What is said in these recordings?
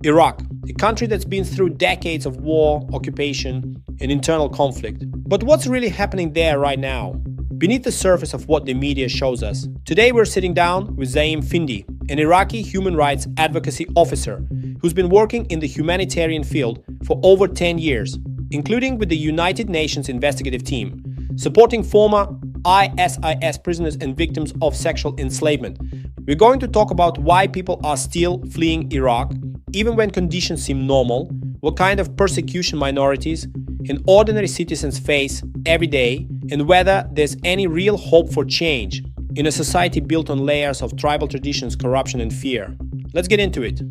Iraq, a country that's been through decades of war, occupation, and internal conflict. But what's really happening there right now? Beneath the surface of what the media shows us. Today we're sitting down with Zaim Findi, an Iraqi human rights advocacy officer who's been working in the humanitarian field for over 10 years, including with the United Nations investigative team, supporting former ISIS prisoners and victims of sexual enslavement. We're going to talk about why people are still fleeing Iraq, even when conditions seem normal, what kind of persecution minorities and ordinary citizens face every day, and whether there's any real hope for change in a society built on layers of tribal traditions, corruption, and fear. Let's get into it.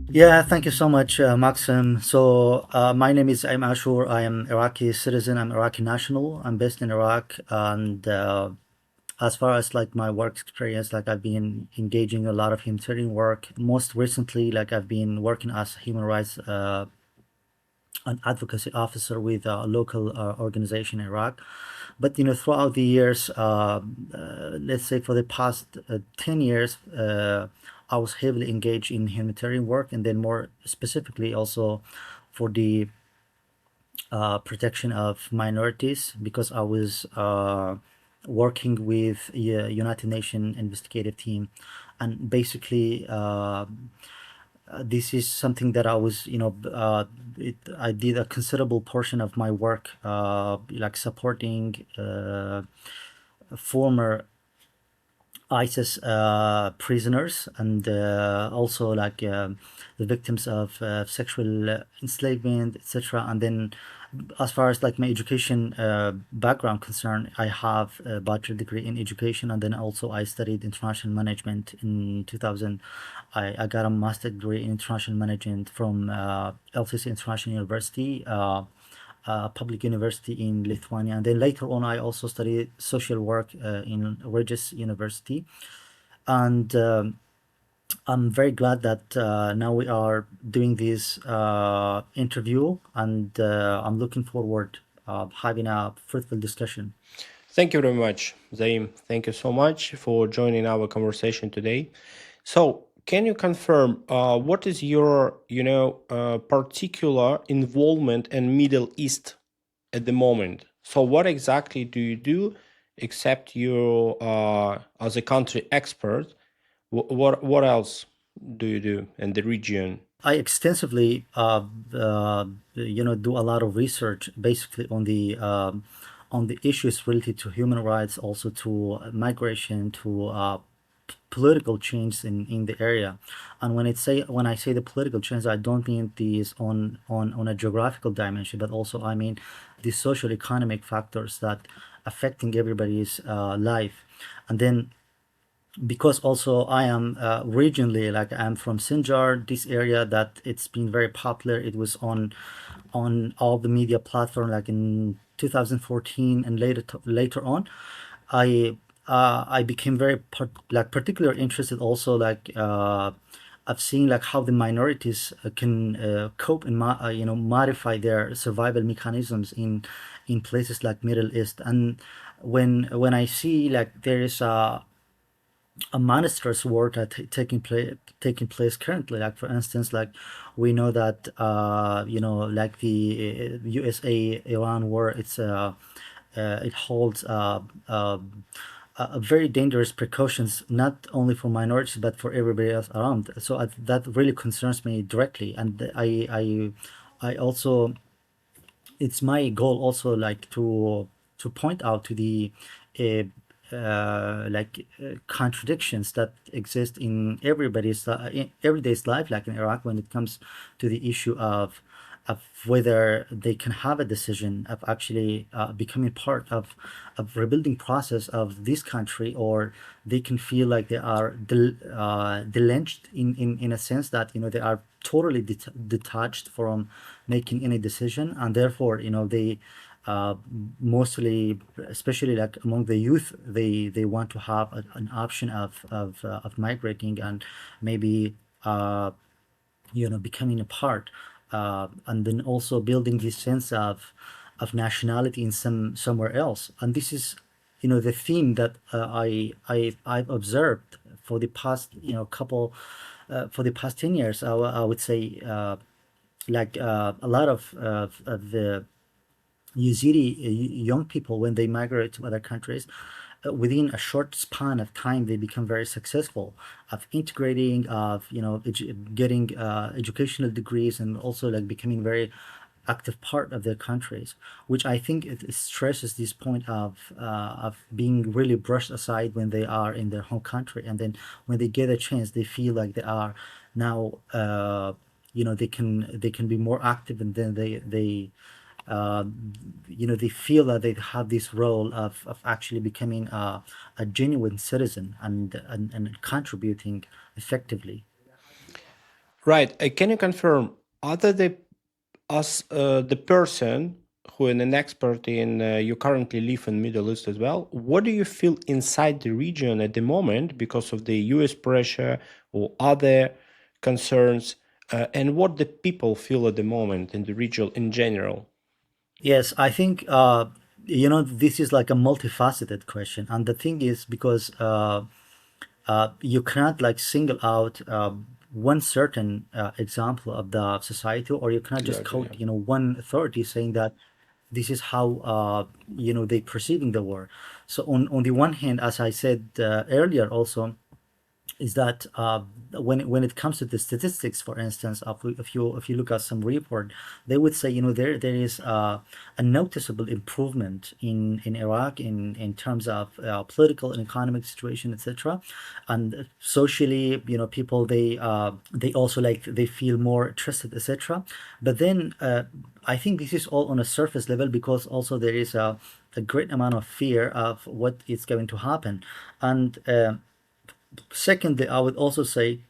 Yeah, thank you so much, Maxim. My name is Aim Ashur. I am Iraqi citizen. I'm Iraqi national. I'm based in Iraq, and as far as like my work experience, like I've been engaging a lot of humanitarian work. Most recently, like I've been working as a human rights an advocacy officer with a local organization in Iraq. But throughout the years, let's say for the past 10 years, I was heavily engaged in humanitarian work, and then more specifically also for the protection of minorities, because I was working with a United Nations investigative team, and basically this is something that I was, I did a considerable portion of my work, like supporting former ISIS prisoners, and also like the victims of sexual enslavement, etc. And then, as far as like my education background concerned, I have a bachelor degree in education, and then also I studied international management in 2000. I got a master degree in international management from LCC International University, public university in Lithuania. And then later on, I also studied social work in Regis University. And I'm very glad that now we are doing this interview, and I'm looking forward having a fruitful discussion. Thank you very much, Zaim. Thank you so much for joining our conversation today. So, can you confirm what is your, particular involvement in Middle East at the moment? So, what exactly do you do, except you as a country expert? What else do you do in the region? I extensively, do a lot of research, basically on the issues related to human rights, also to migration, to political change in the area. And when I say the political change, I don't mean these on a geographical dimension, but also I mean the social economic factors that affecting everybody's life. And then, because also I am regionally, like I'm from Sinjar, this area that it's been very popular. It was on all the media platform, like in 2014, and later on, I became very particularly interested also, like I've seen like how the minorities can cope and modify their survival mechanisms in places like Middle East. And when I see like there is a monstrous war that taking place currently, like for instance, like we know that like the USA Iran war, it holds a very dangerous precautions, not only for minorities but for everybody else around. So that really concerns me directly. And I also, it's my goal also, like to point out to the uh, contradictions that exist in everybody's in everyday's life, like in Iraq, when it comes to the issue of whether they can have a decision of actually becoming part of rebuilding process of this country, or they can feel like they are delenched in a sense that they are totally detached from making any decision. And therefore they uh, mostly, especially like among the youth, they want to have an option of migrating, and maybe becoming a part, and then also building this sense of nationality in somewhere else. And this is the theme that I've observed for the past couple for the past 10 years, I would say a lot of the Yazidi young people, when they migrate to other countries, within a short span of time, they become very successful of integrating, of getting educational degrees, and also like becoming very active part of their countries, which I think it stresses this point of being really brushed aside when they are in their home country, and then when they get a chance, they feel like they are now, they can be more active, and then uh, they feel that they have this role of actually becoming a genuine citizen, and contributing effectively. Right. Can you confirm, other the as the person who is an expert in you currently live in Middle East as well, what do you feel inside the region at the moment because of the US pressure or other concerns, and what the people feel at the moment in the region in general? Yes, I think this is like a multifaceted question, and the thing is, because you cannot like single out one certain example of the society, or you cannot just Exactly. quote Yeah. one authority saying that this is how they perceiving the war. So on the one hand, as I said earlier, also is that when it comes to the statistics, for instance, if you look at some report, they would say there is a noticeable improvement in Iraq in terms of political and economic situation, etc. And socially, people, they also like they feel more trusted, etc. But then I think this is all on a surface level, because also there is a great amount of fear of what is going to happen. And secondly, I would also say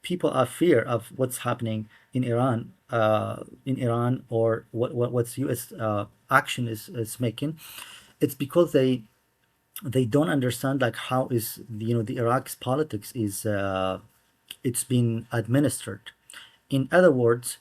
people are fear of what's happening in Iran, or what's U.S. Action is making. It's because they don't understand like how is the Iraq's politics is it's been administered. In other words,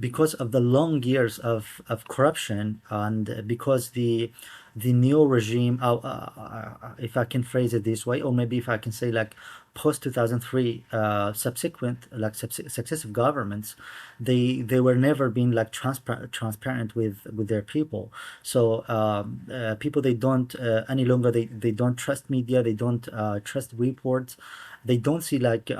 because of the long years of corruption, and because the new regime, if I can phrase it this way, or maybe if I can say like post 2003, subsequent like successive governments, they were never been like transparent with their people. So people, they don't any longer, they don't trust media, they don't trust reports, they don't see like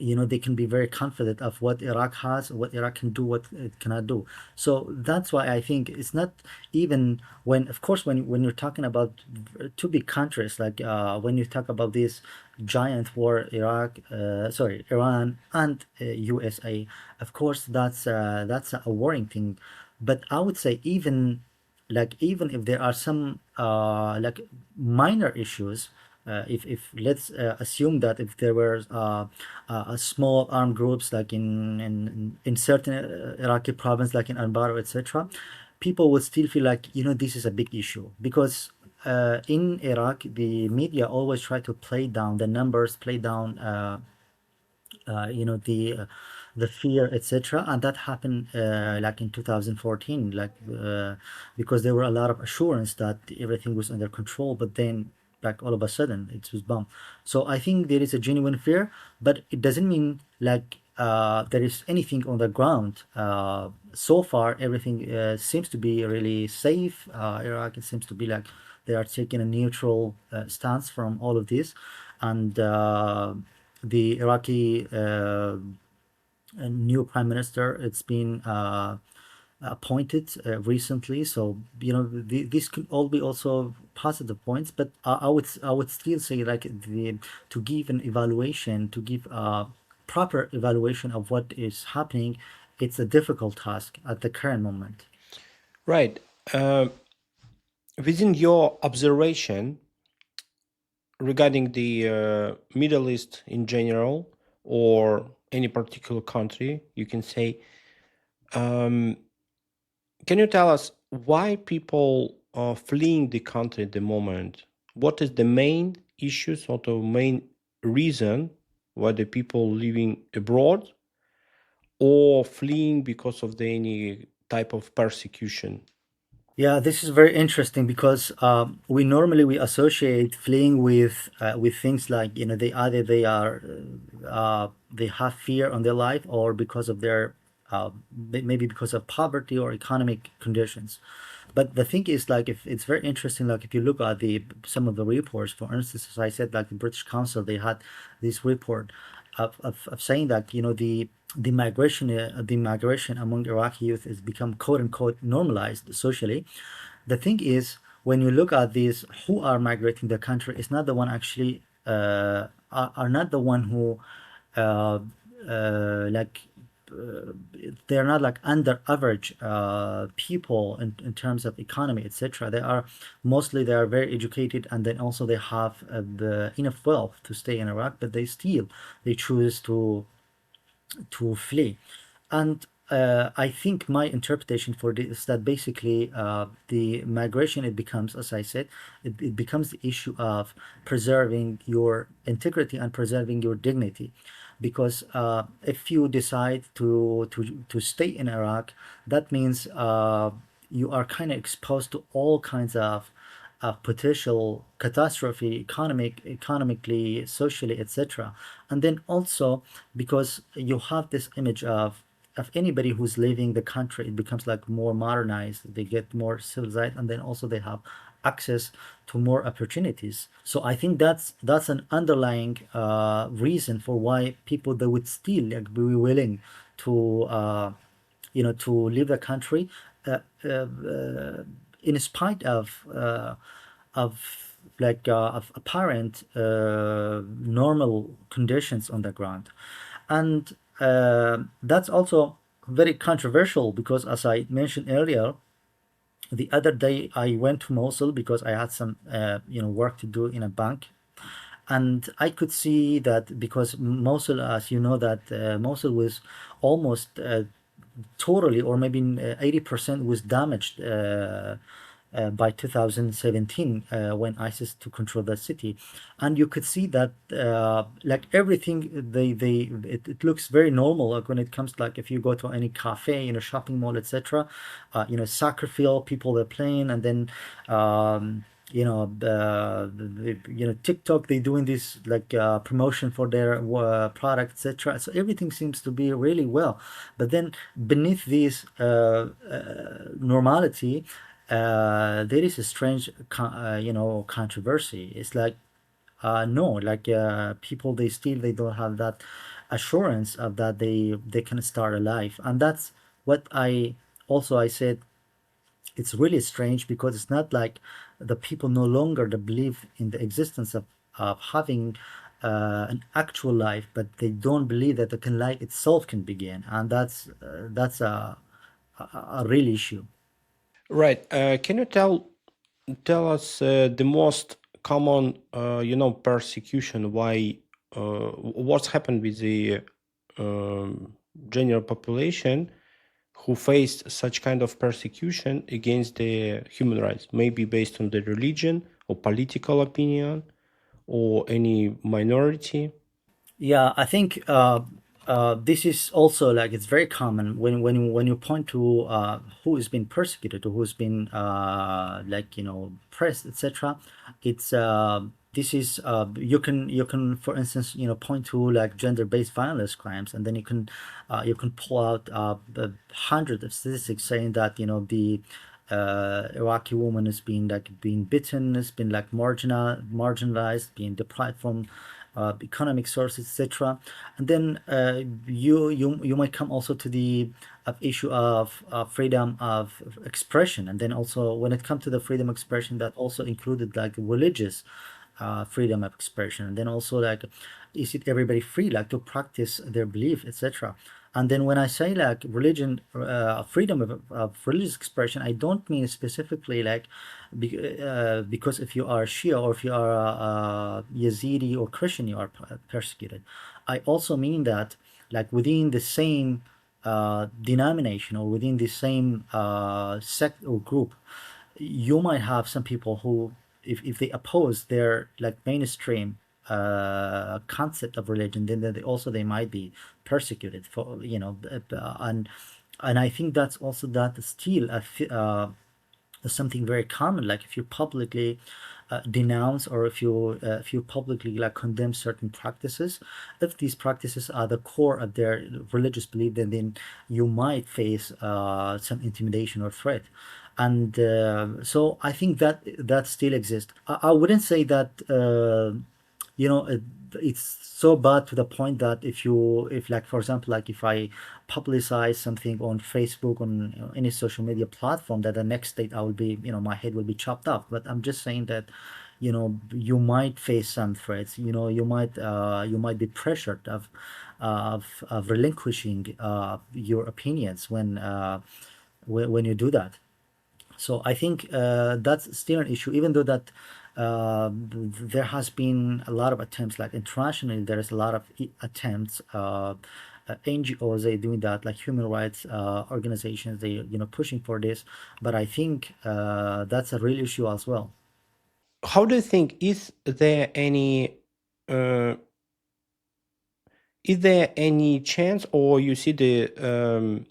they can be very confident of what Iraq has, what Iraq can do, what it cannot do. So that's why I think it's not even when, of course, when you're talking about two big countries, like when you talk about this giant war, Iran and USA, of course, that's a worrying thing. But I would say even if there are some like minor issues, if let's assume that if there were a small armed groups like in certain Iraqi province, like in Anbar, etc., people would still feel like this is a big issue, because in Iraq the media always try to play down the numbers, play down uh, you know the uh, the fear, etc. And that happened like in 2014, like because there were a lot of assurance that everything was under control, but then like all of a sudden it was bombed. So I think there is a genuine fear, but it doesn't mean like there is anything on the ground. So far everything seems to be really safe. Iraq, it seems to be like they are taking a neutral stance from all of this. And the Iraqi new prime minister, it's been appointed recently. So this could all be also positive points. But I would still say like to give an evaluation, to give a proper evaluation of what is happening, it's a difficult task at the current moment. Right. Uh, Within your observation regarding the Middle East in general, or any particular country, you can say, um, can you tell us why people are fleeing the country at the moment? What is the main issue, sort of main reason why the people living abroad or fleeing because of any type of persecution? Yeah, this is very interesting because we associate fleeing with things like, they either they have fear on their life, or because of their maybe because of poverty or economic conditions. But the thing is, like, if it's very interesting, like if you look at the some of the reports, for instance, as I said, like the British Council, they had this report of saying that, the migration among Iraqi youth has become quote unquote normalized socially. The thing is, when you look at these who are migrating the country, it's not the one actually are not the one who uh, like they're not like under average people in terms of economy, etc. They are very educated, and then also they have the enough wealth to stay in Iraq, but they choose to flee. And I think my interpretation for this is that basically the migration, it becomes, as I said, it becomes the issue of preserving your integrity and preserving your dignity. Because if you decide to stay in Iraq, that means you are kind of exposed to all kinds of potential catastrophe, economically, socially, etc. And then also because you have this image of anybody who's leaving the country, it becomes like more modernized. They get more civilized, and then also they have access to more opportunities. So I think that's an underlying reason for why people, they would still like be willing to to leave the country, uh, uh, uh, in spite of of apparent normal conditions on the ground. And that's also very controversial because, as I mentioned earlier, the other day I went to Mosul because I had some work to do in a bank. And I could see that because Mosul, as you know, that Mosul was almost totally, or maybe 80% was damaged by 2017 when ISIS took control of the city. And you could see that like everything, it looks very normal, like when it comes, like if you go to any cafe, shopping mall, etc. Soccer field, people are playing, and then TikTok, they doing this like promotion for their product, etc. So everything seems to be really well. But then beneath this normality, there is a strange controversy. It's like no, like people, they don't have that assurance of that they can start a life. And that's what I said, it's really strange because it's not like the people no longer they believe in the existence of having an actual life, but they don't believe that the life itself can begin. And that's a real issue. Right. Can you tell us the most common, persecution? Why? What's happened with the um, general population who faced such kind of persecution against the human rights? Maybe based on the religion or political opinion or any minority. Yeah, I think this is also like it's very common when you point to who has been persecuted or who's been pressed, etc. It's this is you can for instance point to like gender-based violence crimes, and then you can pull out hundreds of statistics saying that the Iraqi woman is being being bitten, has been like marginalized, being deprived from economic sources, etc. And then you might come also to the issue of freedom of expression, and then also when it comes to the freedom of expression, that also included like religious freedom of expression, and then also like is it everybody free like to practice their belief, etc. And then when I say like religion, freedom of religious expression, I don't mean specifically like because if you are Shia or if you are Yazidi or Christian, you are persecuted. I also mean that like within the same denomination or within the same sect or group, you might have some people who, if they oppose their like mainstream concept of religion, then they might be persecuted for and I think that's also that still something very common. Like if you publicly denounce, or if you publicly like condemn certain practices, if these practices are the core of their religious belief, then you might face some intimidation or threat. And so I think that that still exists. I wouldn't say that you know it's so bad to the point that if like for example, like if I publicize something on Facebook, on any social media platform, that the next day I will be, my head will be chopped off. But I'm just saying that you might face some threats. You might be pressured of relinquishing your opinions when you do that. So I think that's still an issue, even though that there has been a lot of attempts, like internationally, there is a lot of attempts. NGOs, they doing that, like human rights organizations, they pushing for this, but I think that's a real issue as well. How do you think, uh, is there any chance, or you see the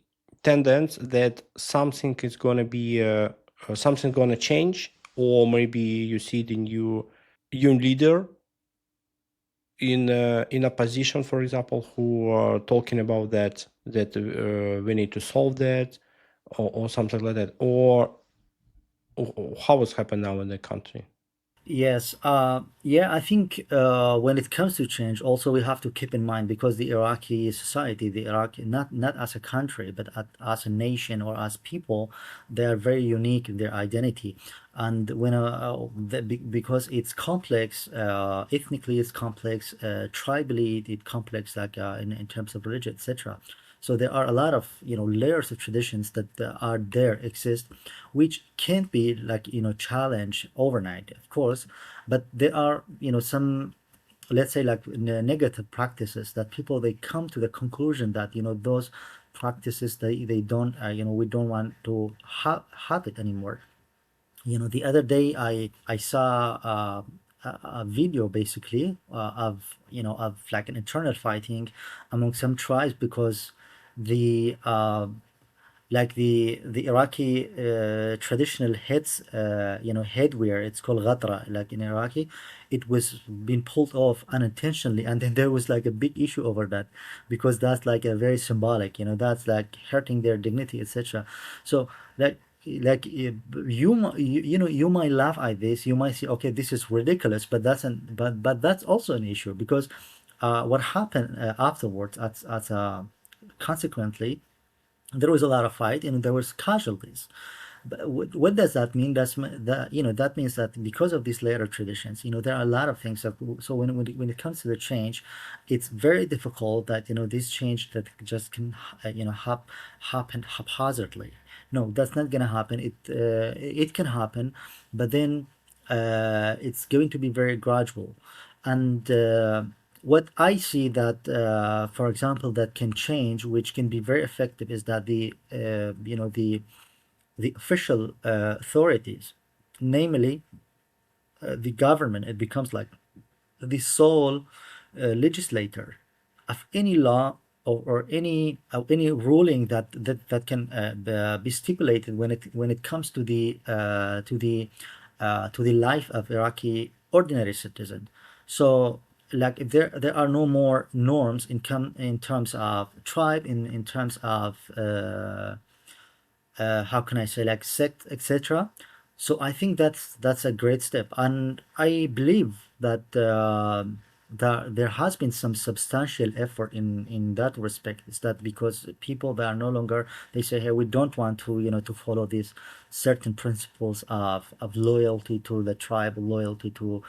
tendency that something is gonna be something gonna change, or maybe you see the new young leader in a position, for example, who are talking about that we need to solve that, or something like that, or how it's happened now in the country? Yes, yeah, I think when it comes to change, also we have to keep in mind, because the Iraqi society, the Iraqi, not as a country, but as a nation or as people, they are very unique in their identity. And because it's complex, ethnically it's complex, tribally it's complex, like in terms of religion, etc. So there are a lot of layers of traditions that are there exist, which can't be like challenged overnight, of course. But there are some, let's say, like negative practices that people, they come to the conclusion that those practices, they don't we don't want to have it anymore. The other day I saw a video, basically, of like an internal fighting among some tribes, because the like the Iraqi traditional headwear, it's called ghatra, like in Iraqi, it was being pulled off unintentionally, and then there was like a big issue over that, because that's like a very symbolic, that's like hurting their dignity, etc. So you might laugh at this, you might say, okay, this is ridiculous, but that's also an issue, because what happened afterwards, consequently, there was a lot of fight and there was casualties. But what does that mean? That means that because of these later traditions, there are a lot of things that, so when it comes to the change, it's very difficult that this change that just can happen haphazardly. No, that's not gonna happen. It can happen, but then it's going to be very gradual. And what I see that, for example, that can change, which can be very effective, is that the official authorities, namely the government, it becomes like the sole legislator of any law, or any ruling that can be stipulated when it comes to the life of Iraqi ordinary citizen. So, like, if there are no more norms in terms of tribe, in terms of how can I say, like, sect, etc. So I think that's a great step, and I believe that there has been some substantial effort in that respect. Is that because people that are no longer, they say, hey, we don't want to to follow these certain principles of loyalty to the tribe, loyalty to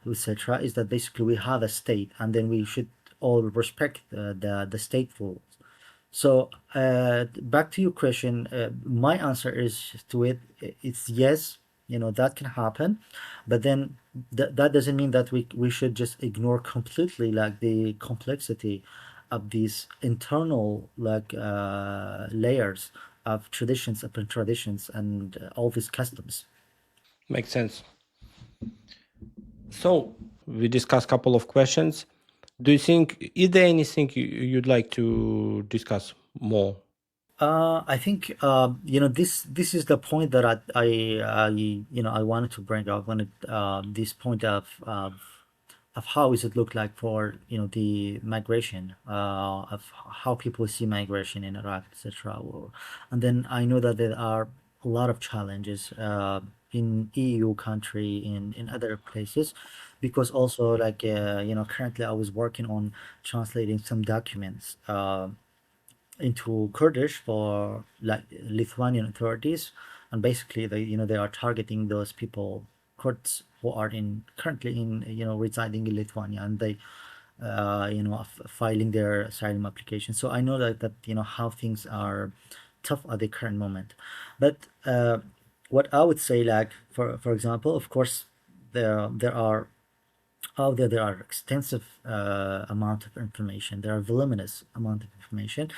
etc. Is that basically we have a state, and then we should all respect the state rules. So back to your question, my answer is to it. It's yes, that can happen, but then that doesn't mean that we should just ignore completely, like, the complexity of these internal, like, layers of traditions upon traditions, and all these customs. Makes sense. So we discussed a couple of questions. Do you think, is there anything you'd like to discuss more? I think this is the point that I wanted to bring up when this point of how is it look like for the migration of how people see migration in Iraq, etc. And then I know that there are a lot of challenges in EU country in other places, because also like currently I was working on translating some documents into Kurdish for like Lithuanian authorities, and basically they are targeting those people, Kurds who are in currently in residing in Lithuania, and they filing their asylum application. So I know that how things are tough at the current moment, but what I would say, like for example, of course there are out there, there are extensive amount of information. There are voluminous amount of information,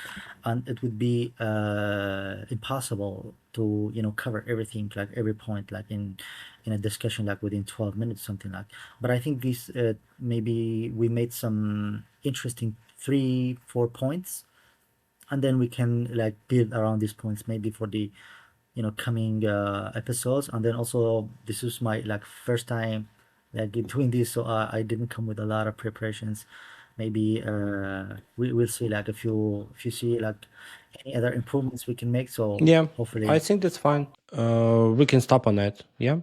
and it would be impossible to cover everything, like every point, like in a discussion, like within 12 minutes, something like. But I think this maybe we made some interesting 3 4 points, and then we can like build around these points maybe for the coming episodes. And then also this is my like first time like doing this, so I didn't come with a lot of preparations. Maybe we will see like if you see like any other improvements we can make, so Yeah, I hopefully. think that's fine. We can stop on that. Yeah.